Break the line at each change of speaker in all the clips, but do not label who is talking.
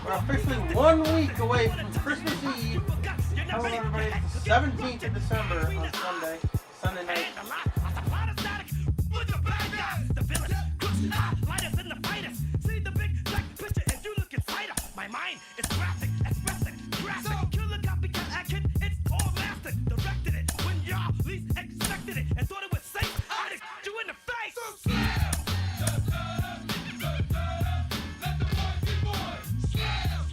We're officially 1 week away from Christmas Eve. Hello everybody, it's the 17th of December on Sunday night.
My mind is graphic, expressive, graphic. Killer copycat action, it's all mastered. Directed it when y'all least expected it and thought it was safe. I just you in the face. So let the boys be boys. Slam.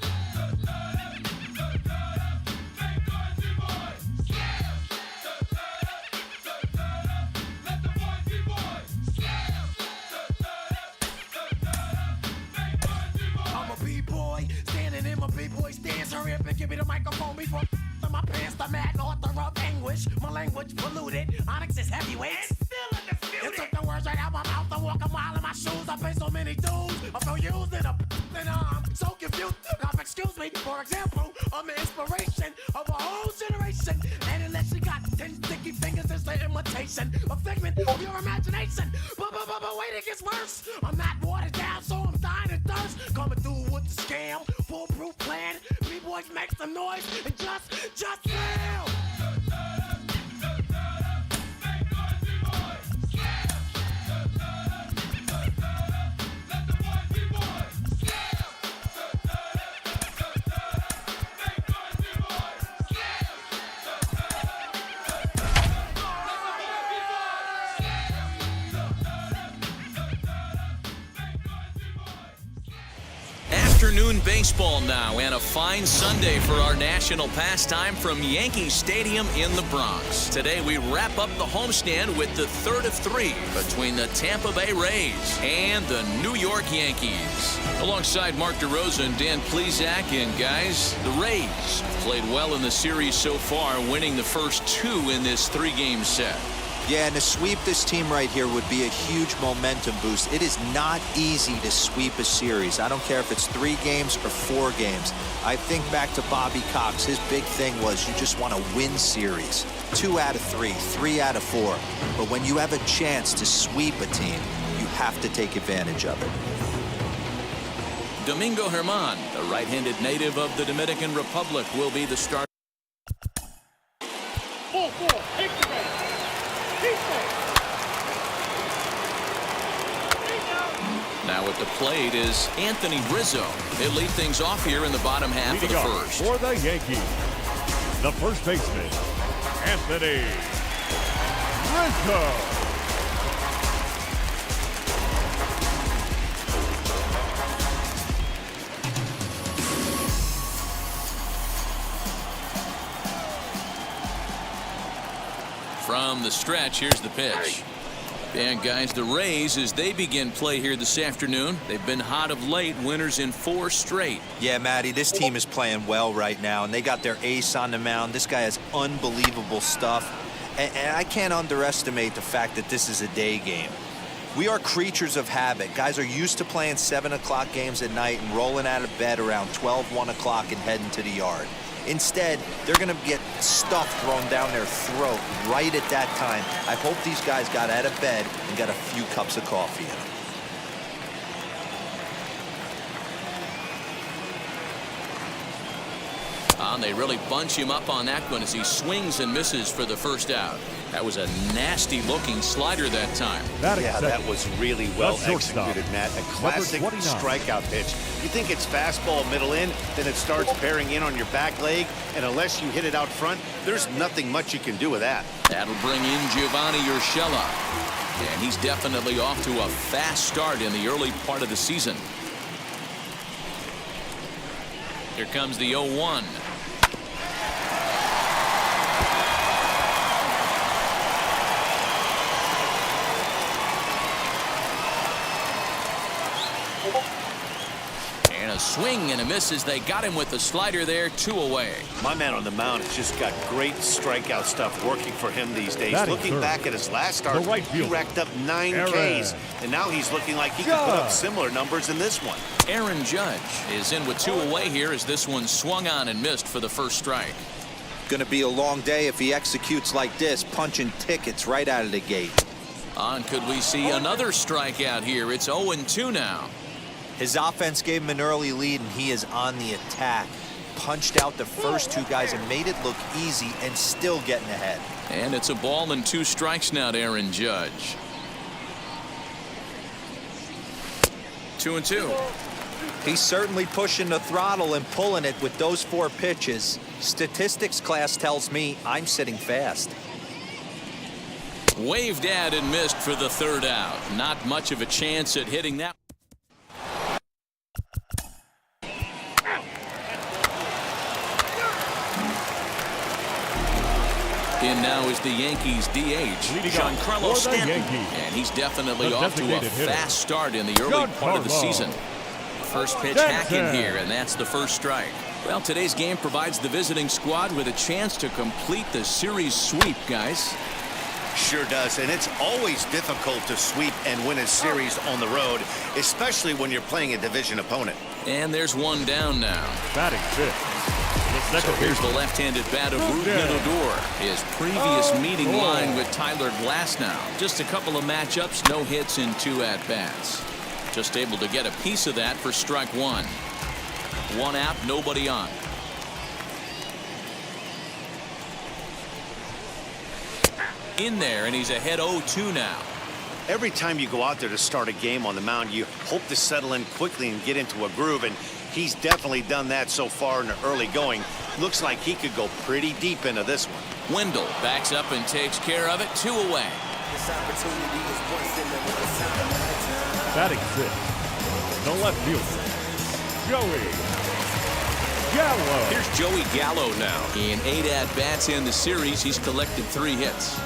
Let the boys be boys. Slam. Let the boys be boys. I'm a B-boy, standing in my B-boy stance. Hurry up and give me the microphone before my pants. The mad author of anguish. My language polluted. Onyx is heavyweight. And still undisputed. You took the words right out my mouth. I walk a mile in my shoes. I pay so many dues. I feel used and I'm so confused. Now, excuse me, for example, I'm the inspiration of a whole generation. And unless you got 10 sticky fingers, it's the imitation, a figment of your imagination. But wait, it gets worse. I'm not watered down, so I'm dying of thirst. Coming through with the scam, foolproof plan. B-boys make some noise and just fail.
Afternoon baseball now, and a fine Sunday for our national pastime from Yankee Stadium in the Bronx. Today we wrap up the homestand with the third of three between the Tampa Bay Rays and the New York Yankees. Alongside Mark DeRosa and Dan Plesac, and guys, the Rays played well in the series so far, winning the first two in this three-game set.
Yeah, and to sweep this team right here would be a huge momentum boost. It is not easy to sweep a series. I don't care if it's 3 games or 4 games. I think back to Bobby Cox. His big thing was you just want to win series. 2 out of 3, 3 out of 4. But when you have a chance to sweep a team, you have to take advantage of it.
Domingo Germán, the right-handed native of the Dominican Republic, will be the starter. Now at the plate is Anthony Rizzo. He'll lead things off here in the bottom half of the first.
For the Yankees, the first baseman, Anthony Rizzo.
From the stretch, here's the pitch. And guys, the Rays, as they begin play here this afternoon, they've been hot of late, winners in 4 straight.
Yeah, Matty, this team is playing well right now, and they got their ace on the mound. This guy has unbelievable stuff, and I can't underestimate the fact that this is a day game. We are creatures of habit. Guys are used to playing 7 o'clock games at night and rolling out of bed around 12, 1 o'clock and heading to the yard. Instead, they're going to get stuff thrown down their throat right at that time. I hope these guys got out of bed and got a few cups of coffee in them.
And they really bunch him up on that one as he swings and misses for the first out. That was a nasty-looking slider that time.
Yeah, that was really well executed, Matt. A classic strikeout pitch. You think it's fastball middle in, then it starts bearing in on your back leg, and unless you hit it out front, there's nothing much you can do with that.
That'll bring in Giovanni Urshela. And he's definitely off to a fast start in the early part of the season. Here comes the 0-1. And a swing and a miss as they got him with the slider there, 2 away.
My man on the mound has just got great strikeout stuff working for him these days. Looking back at his last start, he racked up 9 Ks, and now he's looking like he could put up similar numbers in this one.
Aaron Judge is in with 2 away here as this one swung on and missed for the first strike.
Going to be a long day if he executes like this, punching tickets right out of the gate.
And could we see another strikeout here? It's 0-2 now.
His offense gave him an early lead, and he is on the attack. Punched out the first two guys and made it look easy, and still getting ahead.
And it's a ball and 2 strikes now to Aaron Judge. 2-2.
He's certainly pushing the throttle and pulling it with those 4 pitches. Statistics class tells me I'm sitting fast.
Waved at and missed for the 3rd out. Not much of a chance at hitting that. In now is the Yankees DH, Giancarlo Stanton, and he's definitely off to a fast start in the early part of the season. First pitch hacking here, and that's the first strike. Well, today's game provides the visiting squad with a chance to complete the series sweep, guys.
Sure does, and it's always difficult to sweep and win a series on the road, especially when you're playing a division opponent.
And there's one down now.
Batting fifth.
So here's the left-handed bat of Rougned Odor. His previous meeting line with Tyler Glasnow. Just a couple of matchups, no hits in 2 at-bats. Just able to get a piece of that for strike 1. 1 out, nobody on. In there, and he's ahead 0-2 now.
Every time you go out there to start a game on the mound, you hope to settle in quickly and get into a groove, and he's definitely done that so far in the early going. Looks like he could go pretty deep into this one.
Wendell backs up and takes care of it. 2 away.
Batting fifth. The left fielder, Joey Gallo.
Here's Joey Gallo now. In 8 at-bats in the series, he's collected 3 hits.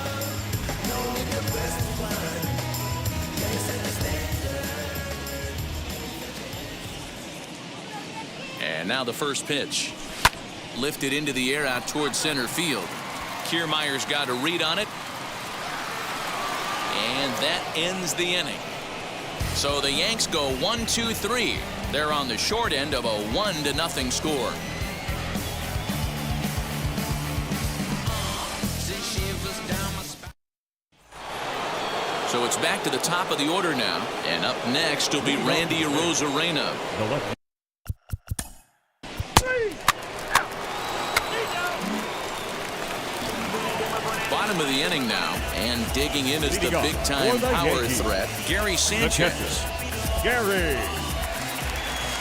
And now the first pitch. Lifted into the air out towards center field. Kiermaier's got a read on it. And that ends the inning. So the Yanks go 1-2-3. They're on the short end of a 1-0 score. So it's back to the top of the order now. And up next will be Randy Arozarena. Bottom of the inning now, and digging in is the big-time power threat, Gary Sanchez.
Gary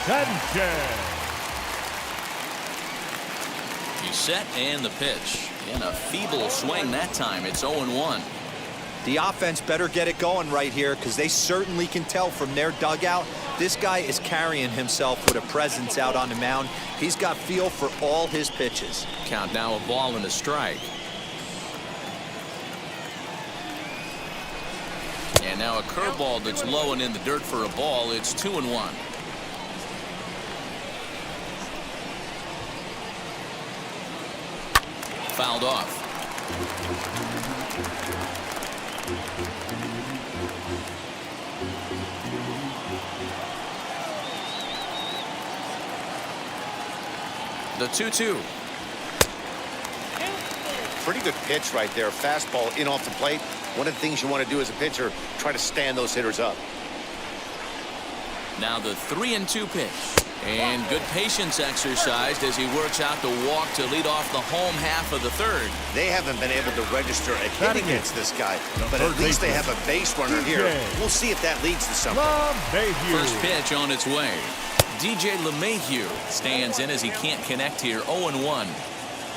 Sanchez.
He's set, and the pitch. In a feeble swing that time. It's 0-1.
The offense better get it going right here, because they certainly can tell from their dugout this guy is carrying himself with a presence out on the mound. He's got feel for all his pitches.
Count now a ball and a strike. And now a curveball that's low and in the dirt for a ball. It's 2-1. Fouled off. The 2-2.
Pretty good pitch right there. Fastball in off the plate. One of the things you want to do as a pitcher, try to stand those hitters up.
Now the 3-2 pitch. And good patience exercised as he works out the walk to lead off the home half of the 3rd.
They haven't been able to register a hit against this guy, but at least they have a base runner here. We'll see if that leads to something.
First pitch on its way. DJ LeMahieu stands in as he can't connect here. 0-1.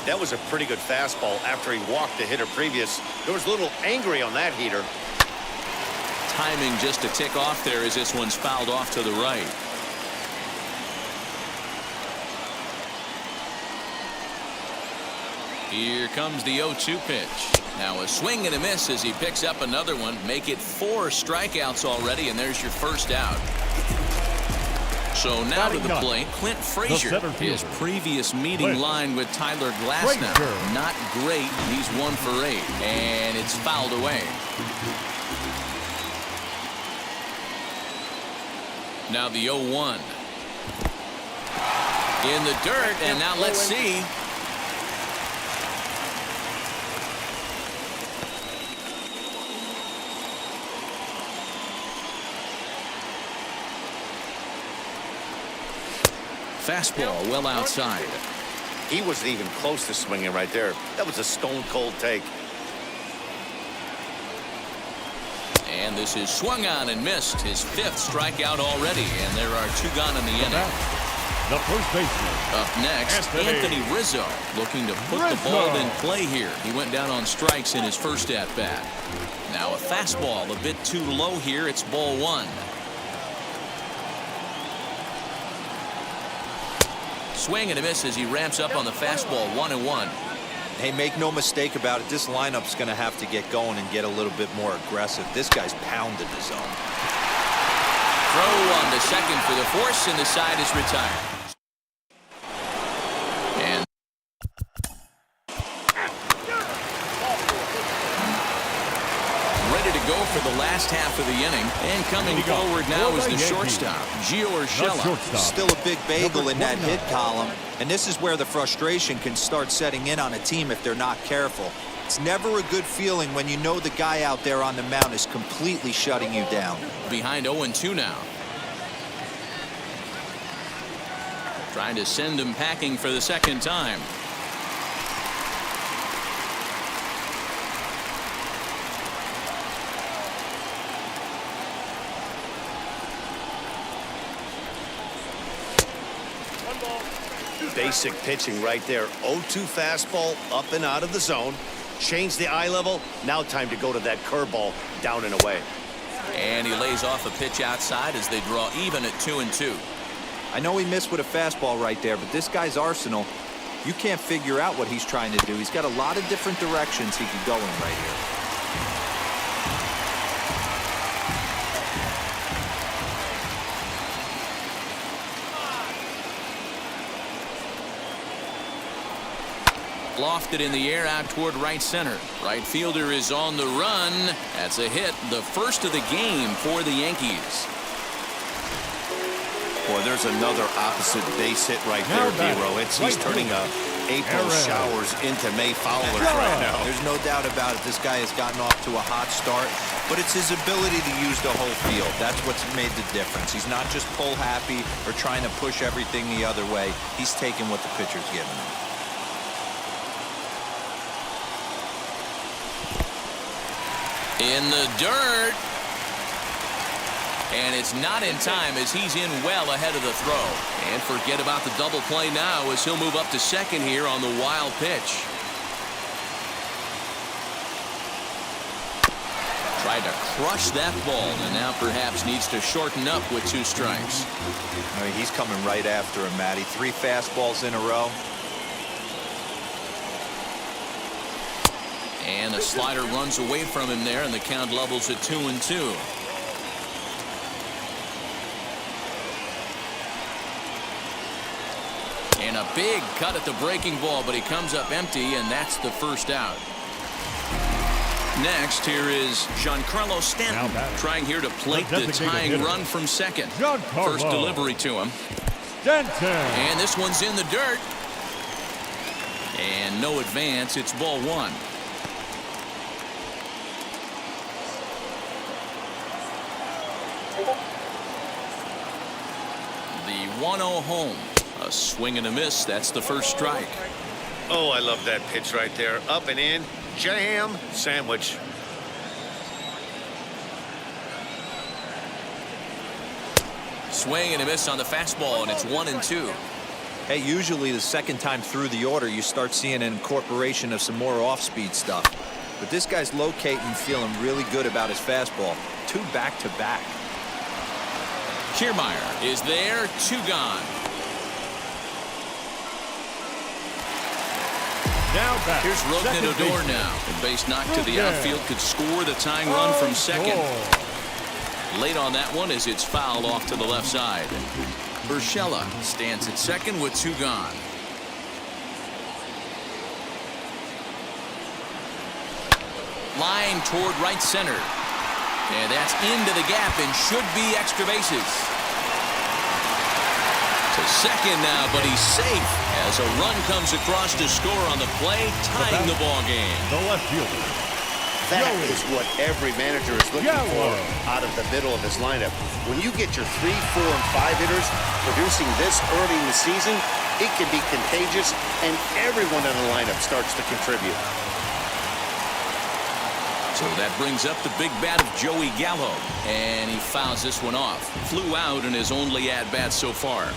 That was a pretty good fastball after he walked the hitter previous. There was a little angry on that heater.
Timing just a tick off there as this one's fouled off to the right. Here comes the 0-2 pitch. Now a swing and a miss as he picks up another one. Make it 4 strikeouts already, and there's your first out. So now to the plate, Clint Frazier. His previous meeting line with Tyler Glasnow. Not great. He's 1 for 8. And it's fouled away. Now the 0-1. In the dirt, and now let's see. fastball well outside.
He wasn't even close to swinging right there. That was a stone-cold take.
And this is swung on and missed. His 5th strikeout already, and there are 2 gone in the inning.
The first baseman.
Up next, Anthony Rizzo, looking to put the ball in play here. He went down on strikes in his first at-bat. Now a fastball a bit too low here. It's ball 1. Swing and a miss as he ramps up on the fastball. 1-1.
Hey, make no mistake about it. This lineup's going to have to get going and get a little bit more aggressive. This guy's pounded the zone.
Throw on to second for the force, and the side is retired. And ready to go for the last half of the inning. And coming forward now is the shortstop, Gio Urshela.
Still a big bagel in that hit column. And this is where the frustration can start setting in on a team if they're not careful. It's never a good feeling when you know the guy out there on the mound is completely shutting you down.
Behind 0-2 now. Trying to send him packing for the second time.
Basic pitching right there. 0-2 fastball up and out of the zone. Change the eye level. Now time to go to that curveball down and away.
And he lays off a pitch outside as they draw even at 2-2.
I know he missed with a fastball right there, but this guy's arsenal, you can't figure out what he's trying to do. He's got a lot of different directions he could go in right here.
Lofted in the air out toward right center. Right fielder is on the run. That's a hit, the first of the game for the Yankees.
Boy, there's another opposite base hit right there, D-Row. He's turning April showers into May foulers right now.
There's no doubt about it. This guy has gotten off to a hot start, but it's his ability to use the whole field. That's what's made the difference. He's not just pull happy or trying to push everything the other way. He's taking what the pitcher's giving him.
In the dirt. And it's not in time as he's in well ahead of the throw. And forget about the double play now as he'll move up to second here on the wild pitch. Tried to crush that ball and now perhaps needs to shorten up with 2 strikes.
I mean, he's coming right after him, Matty. 3 fastballs in a row.
And a slider runs away from him there, and the count levels at 2-2. And a big cut at the breaking ball, but he comes up empty, and that's the first out. Next, here is Giancarlo Stanton trying here to plate the tying run from second. First delivery to him. And this one's in the dirt. And no advance. It's ball 1. The 1-0 home. A swing and a miss. That's the first strike.
Oh, I love that pitch right there. Up and in. Jam sandwich.
Swing and a miss on the fastball, and it's 1-2.
Hey, usually the second time through the order, you start seeing an incorporation of some more off-speed stuff. But this guy's locating, feeling really good about his fastball. 2 back-to-back.
Kiermaier is there. 2 gone. Here's Rougned Odor now. The base knock to the outfield could score the tying run from second. Late on that one as it's fouled off to the left side. Urshela stands at second with 2 gone. Line toward right center. And that's into the gap and should be extra bases. To second now, but he's safe as a run comes across to score on the play, tying the ball game.
The left fielder,
That is what every manager is looking for out of the middle of his lineup. When you get your 3, 4, and 5 hitters producing this early in the season, it can be contagious, and everyone in the lineup starts to contribute.
So that brings up the big bat of Joey Gallo, and he fouls this one off. Flew out in his only at-bat so far.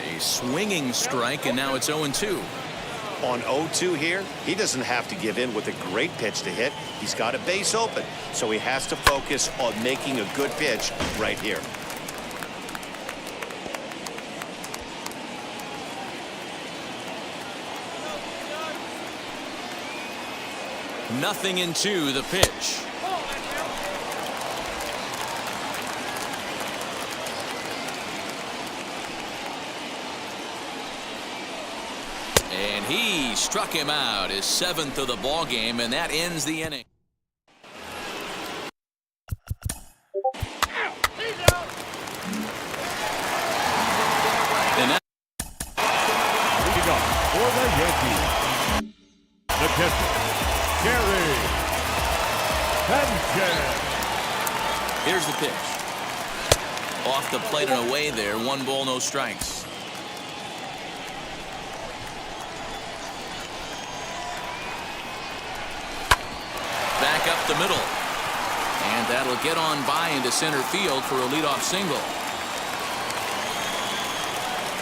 A swinging strike, and now it's 0-2.
On 0-2 here, he doesn't have to give in with a great pitch to hit. He's got a base open, so he has to focus on making a good pitch right here.
Nothing in 2, the pitch. And he struck him out, his 7th of the ball game, and that ends the inning. And now
leading off for the Yankees, the catcher, Gary Sanchez.
here's the pitch. Off the plate and away there. 1 ball, no strikes. Back up the middle. And that'll get on by into center field for a leadoff single.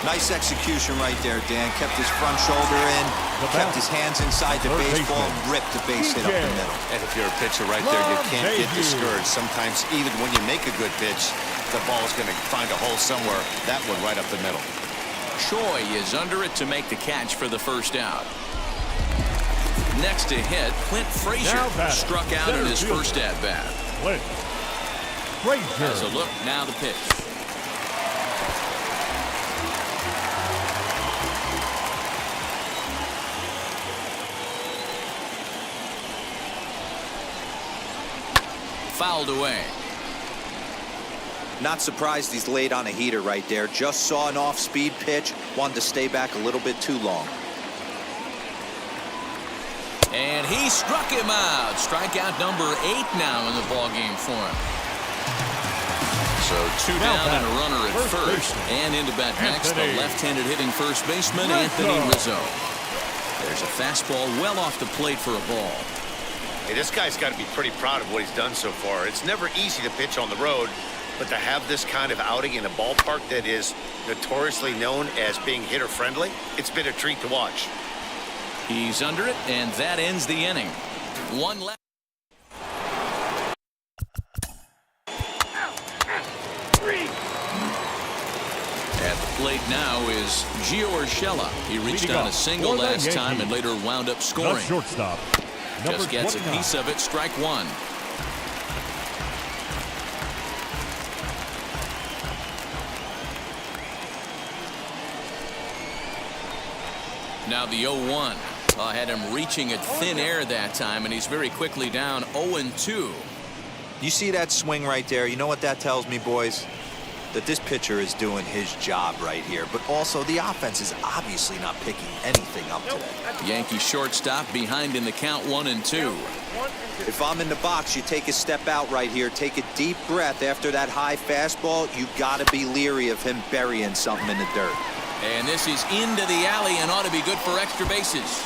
Nice execution right there, Dan. Kept his front shoulder in, kept his hands inside the baseball, and ripped the base hit up the middle.
And if you're a pitcher right there, you can't get discouraged. Sometimes even when you make a good pitch, the ball's going to find a hole somewhere. That one right up the middle.
Choi is under it to make the catch for the first out. Next to hit, Clint Frazier struck out in his first at-bat. As a look, now the pitch. Fouled away.
Not surprised he's laid on a heater right there. Just saw an off-speed pitch, wanted to stay back a little bit too long.
And he struck him out. Strikeout number 8 now in the ballgame for him. So 2 down and a runner at first. And into bat next, the left-handed hitting first baseman, Anthony Rizzo. There's a fastball well off the plate for a ball.
Hey, this guy's got to be pretty proud of what he's done so far. It's never easy to pitch on the road, but to have this kind of outing in a ballpark that is notoriously known as being hitter-friendly, it's been a treat to watch.
He's under it, and that ends the inning. 1 left. At the plate now is Gio Urshela. He reached on a single last time and later wound up scoring.
The shortstop.
Just gets a piece of it, strike 1. Now the 0-1. Had him reaching at thin air that time, and he's very quickly down 0-2.
You see that swing right there? You know what that tells me, boys? That this pitcher is doing his job right here. But also, the offense is obviously not picking anything up today.
Yankee shortstop behind in the count 1-2.
If I'm in the box, you take a step out right here. Take a deep breath after that high fastball. You got to be leery of him burying something in the dirt.
And this is into the alley and ought to be good for extra bases.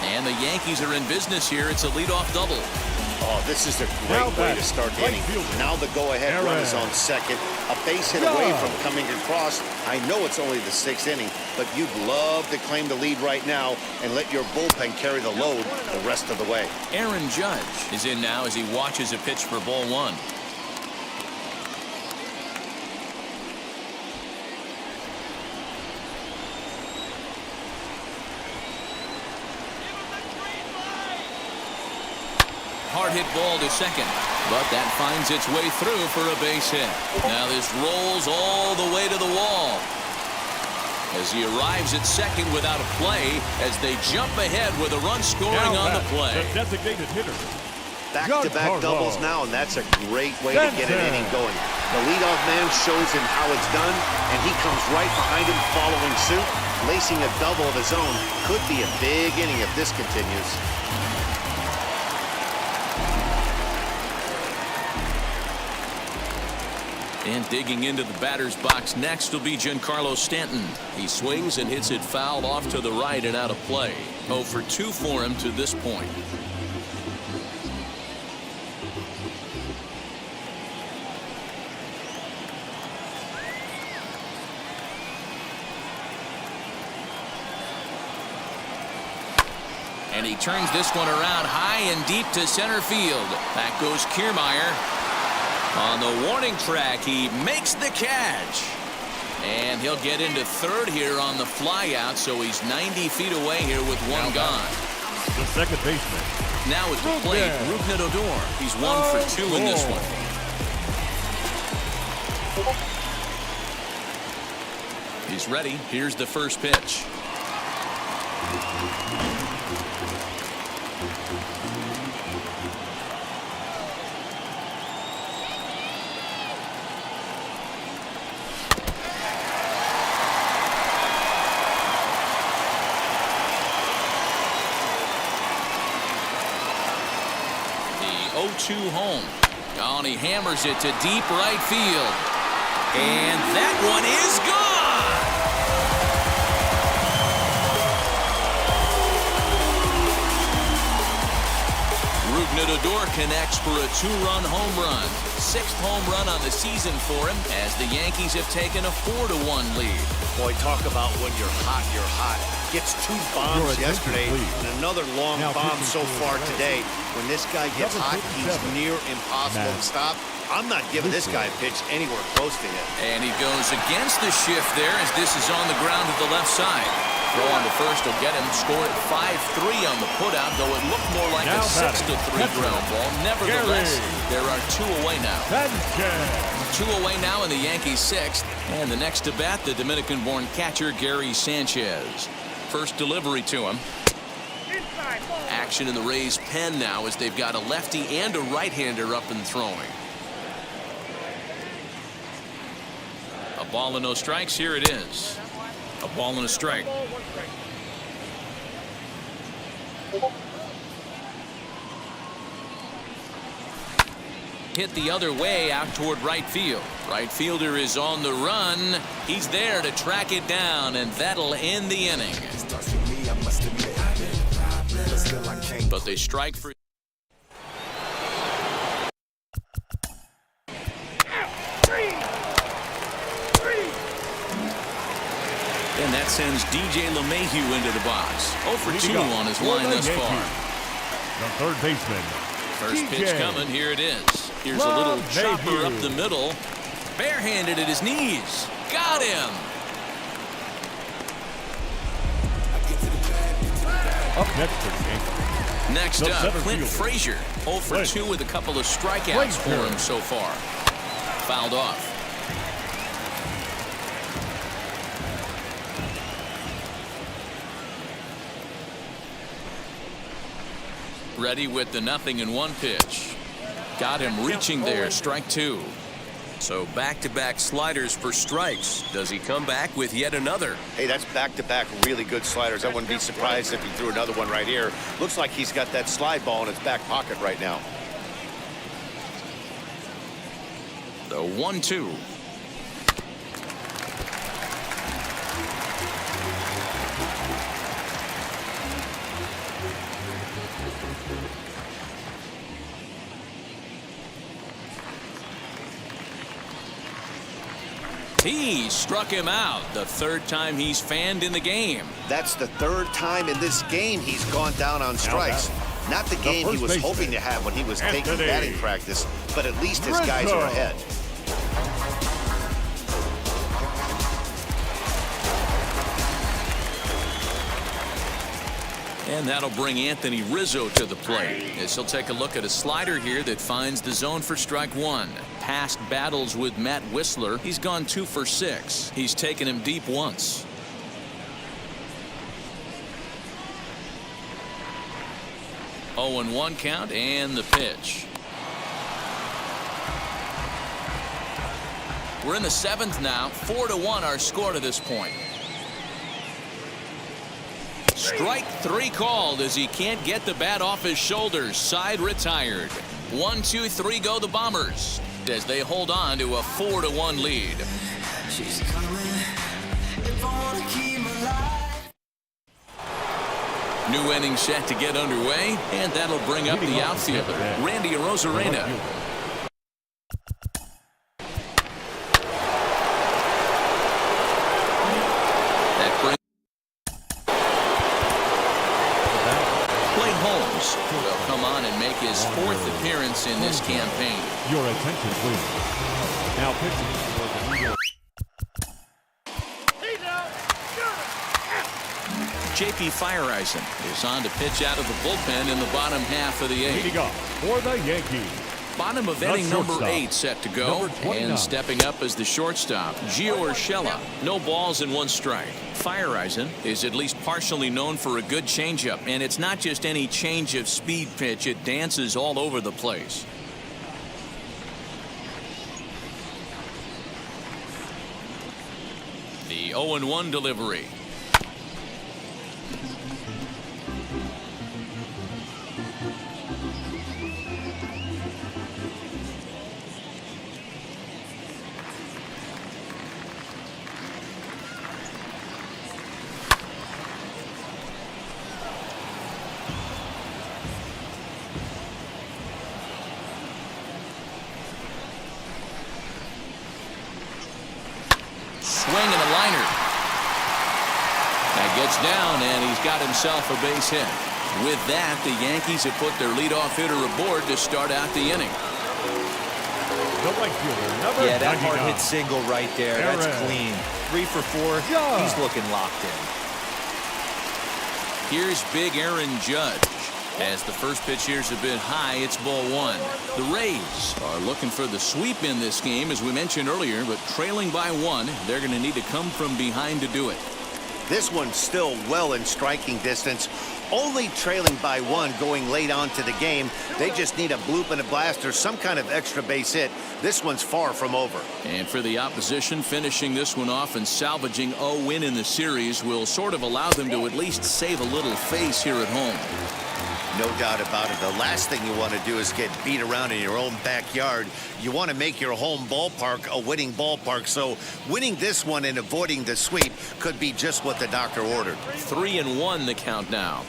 And the Yankees are in business here. It's a leadoff double.
Oh, this is a great way to start the inning. Now the go-ahead run is on second. A base hit away from coming across. I know it's only the 6th inning, but you'd love to claim the lead right now and let your bullpen carry the load the rest of the way.
Aaron Judge is in now as he watches a pitch for ball 1. Hard hit ball to second, but that finds its way through for a base hit. Now this rolls all the way to the wall as he arrives at second without a play as they jump ahead with a run scoring on the play.
The designated hitter.
Back-to-back doubles now, and that's a great way to get an inning going. The leadoff man shows him how it's done, and he comes right behind him following suit. Lacing a double of his own could be a big inning if this continues.
And digging into the batter's box next will be Giancarlo Stanton. He swings and hits it foul off to the right and out of play. 0 for 2 for him to this point. And he turns this one around high and deep to center field. Back goes Kiermaier. On the warning track, he makes the catch. And he'll get into third here on the flyout, so he's 90 feet away here with one gone.
The second baseman.
Now at the plate, Rougned Odor. He's 1 for 2 in this one. He's ready. Here's the first pitch. The 0-2 home. Oh, and he hammers it to deep right field. And that one is gone. Rougned Odor connects for a 2-run home run. 6th home run on the season for him as the Yankees have taken a 4-1 lead.
Boy, talk about when you're hot, you're hot. Gets 2 bombs yesterday and another long bomb so far today. When this guy gets hot, he's near impossible to stop. I'm not giving this guy a pitch anywhere close to him.
And he goes against the shift there as this is on the ground to the left side. Throw on the first will get him. Score at 5-3 on the putout, though it looked more like a 6-3 ground ball. Nevertheless, there are 2 away now. 2 away now in the Yankees' 6th. And the next to bat, the Dominican-born catcher Gary Sanchez. First delivery to him. Action in the Rays' pen now as they've got a lefty and a right-hander up and throwing. A ball and no strikes. Here it is. A ball and a strike. Hit the other way out toward right field. Right fielder is on the run. He's there to track it down, and that'll end the inning. But they strike for. And that sends DJ LeMahieu into the box. 0 for 2 on his line thus far.
The third baseman.
First pitch coming. Here it is. Here's a little chopper up the middle. Barehanded at his knees. Got him.
Up next for the Yankees.
Next up, Clint Frazier. 0 for 2 with a couple of strikeouts for him so far. Fouled off. Ready with the 0-1 pitch. Got him reaching there. Strike 2. So back-to-back sliders for strikes. Does he come back with yet another?
Hey, that's back-to-back really good sliders. I wouldn't be surprised if he threw another one right here. Looks like he's got that slide ball in his back pocket right now.
The 1-2. He struck him out. The 3rd time he's fanned in the game.
That's the 3rd time in this game he's gone down on strikes. Not the game he was hoping to have when he was taking batting practice, but at least his guys are ahead.
And that'll bring Anthony Rizzo to the plate as he'll take a look at a slider here that finds the zone for strike 1. Past battles with Matt Whistler, he's gone 2 for 6. He's taken him deep once. Oh, and 1 count and the pitch. We're in the 7th now. 4-1 our score to this point. Strike 3 called as he can't get the bat off his shoulders. Side retired. 1, 2, 3 go the Bombers as they hold on to a 4-1 lead.
She's coming if I wanna keep my life.
New inning set to get underway, and that'll bring up the outfielder, Randy Arozarena. That brings Clay Holmes will come on and make his 4th appearance in this campaign.
Your attention, please. Now pitching for the New York.
J.P. Fireisen is on to pitch out of the bullpen in the bottom half of the 8th.
Leading off for the Yankees.
Bottom of inning number 8 set to go, and stepping up as the shortstop, Gio Urshela. No balls and 1 strike. Fireisen is at least partially known for a good changeup, and it's not just any change of speed pitch. It dances all over the place. The 0-1 delivery. Swing and a liner. That gets down, and he's got himself a base hit. With that, the Yankees have put their leadoff hitter aboard to start out the inning.
The right fielder, number
Yeah, that
99.
hard hit single right there. That's
Aaron.
clean. 3 for 4.
Yeah.
He's looking locked in.
Here's big Aaron Judge. As the first pitch here's a bit high, it's ball 1. The Rays are looking for the sweep in this game, as we mentioned earlier, but trailing by 1, they're going to need to come from behind to do it.
This one's still well in striking distance. Only trailing by 1 going late on to the game. They just need a bloop and a blast or some kind of extra base hit. This one's far from over.
And for the opposition, finishing this one off and salvaging a win in the series will sort of allow them to at least save a little face here at home.
No doubt about it. The last thing you want to do is get beat around in your own backyard. You want to make your home ballpark a winning ballpark. So winning this one and avoiding the sweep could be just what the doctor ordered.
3-1 the count now.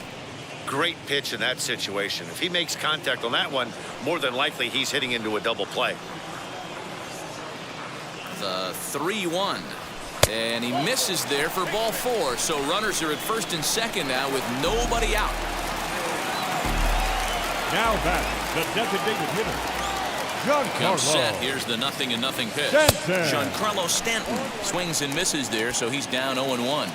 Great pitch in that situation. If he makes contact on that one, more than likely he's hitting into a double play.
The 3-1. And he misses there for ball 4. So runners are at first and second now with nobody out.
Now back, the designated hitter, Giancarlo.
Comes set. Here's the 0-0 pitch.
Stanton.
Giancarlo Stanton swings and misses there, so he's down 0-1.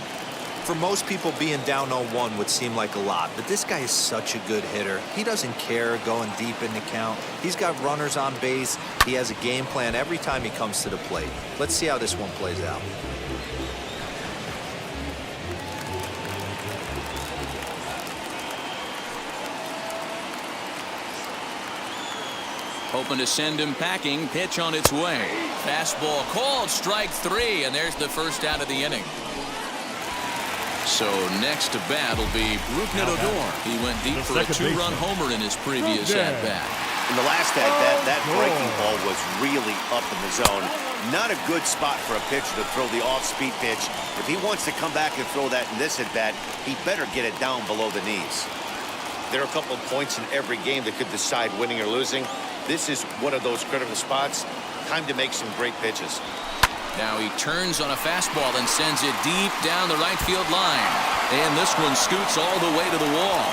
For most people, being down 0-1 would seem like a lot, but this guy is such a good hitter. He doesn't care going deep in the count. He's got runners on base. He has a game plan every time he comes to the plate. Let's see how this one plays out.
Hoping to send him packing. Pitch on its way. Fastball called. Strike 3, and there's the first out of the inning. So next to bat will be Rougned Odor. He went deep for a 2-run homer in his previous at-bat.
In the last at-bat, that breaking ball was really up in the zone. Not a good spot for a pitcher to throw the off-speed pitch. If he wants to come back and throw that in this at-bat, he better get it down below the knees. There are a couple of points in every game that could decide winning or losing. This is one of those critical spots. Time to make some great pitches.
Now he turns on a fastball and sends it deep down the right field line. And this one scoots all the way to the wall.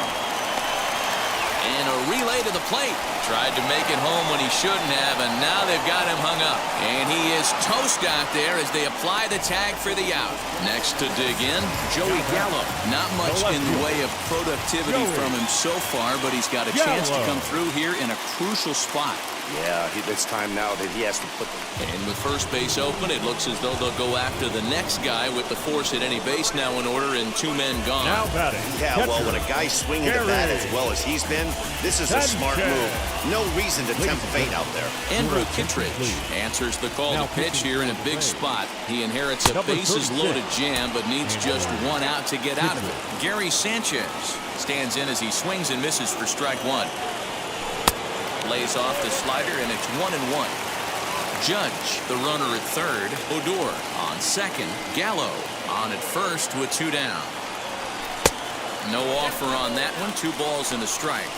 And a relay to the plate. Tried to make it home when he shouldn't have, and now they've got him hung up. And he is toast out there as they apply the tag for the out. Next to dig in, Joey Gallo. Not much in the way of productivity from him so far, but he's got a chance to come through here in a crucial spot.
Yeah, it's time now that he has to put them.
And with first base open, it looks as though they'll go after the next guy with the force at any base now in order and 2 men gone.
Now batting.
Yeah,
catcher,
well, when a guy's swinging the bat as well as he's been, this is a smart move. No reason to tempt fate out there.
Andrew Kittredge answers the call to pitch here in a big spot. He inherits a bases-loaded jam, but needs just 1 out to get out of it. Gary Sanchez stands in as he swings and misses for strike 1. Lays off the slider, and it's 1-1. Judge, the runner at third. Odor on second. Gallo on at first with 2 down. No offer on that one. 2 balls and a strike.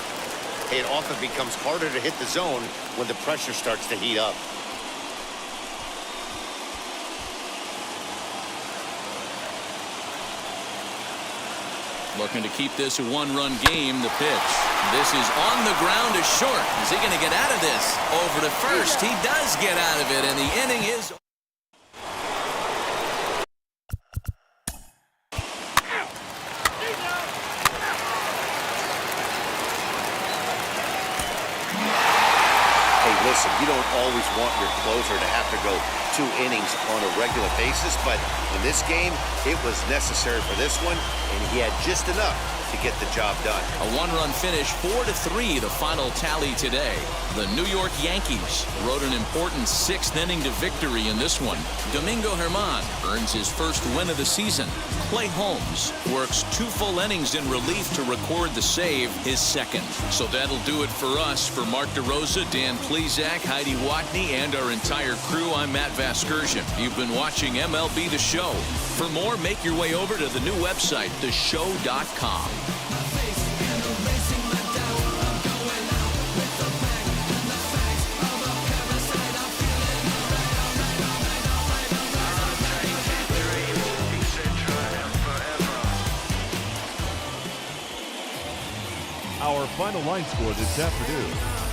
It often becomes harder to hit the zone when the pressure starts to heat up.
Looking to keep this a 1-run game. The pitch. This is on the ground to short. Is he going to get out of this? Over to first. He does get out of it, and the inning is...
Listen, you don't always want your closer to have to go 2 innings on a regular basis, but in this game, it was necessary for this one, and he had just enough to get the job done.
A 1-run finish, 4-3, the final tally today. The New York Yankees rode an important 6th inning to victory in this one. Domingo Germán earns his first win of the season. Clay Holmes works 2 full innings in relief to record the save, his 2nd. So that'll do it for us. For Mark DeRosa, Dan Plesac, Heidi Watney, and our entire crew, I'm Matt Vasgersian. You've been watching MLB The Show. For more, make your way over to the new website, theshow.com.
Our final line score this afternoon.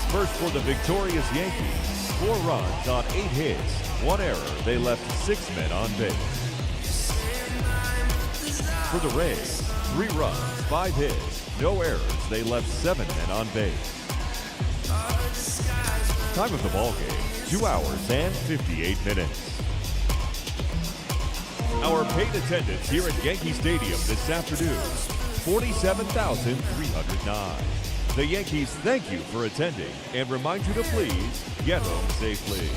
First for the victorious Yankees. 4 runs on 8 hits. 1 error. They left 6 men on base. For the Rays, 3 runs, 5 hits. No errors. They left 7 men on base. Time of the ball game, 2 hours and 58 minutes. Our paid attendance here at Yankee Stadium this afternoon, 47,309. The Yankees thank you for attending and remind you to please get home safely.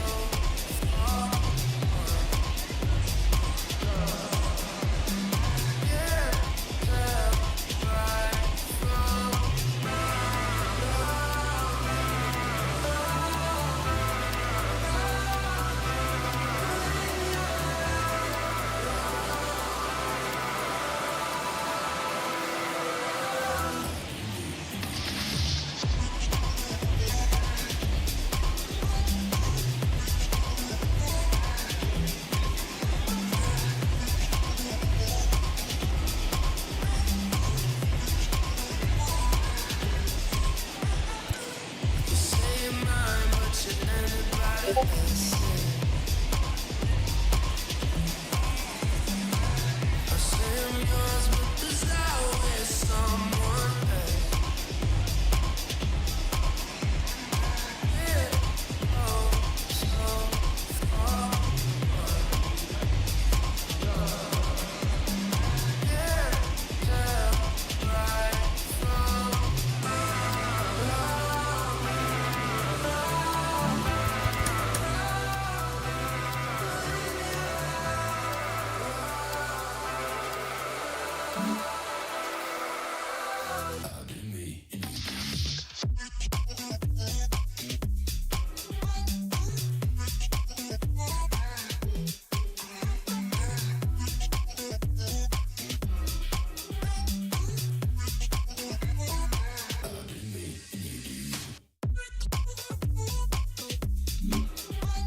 Mm-hmm.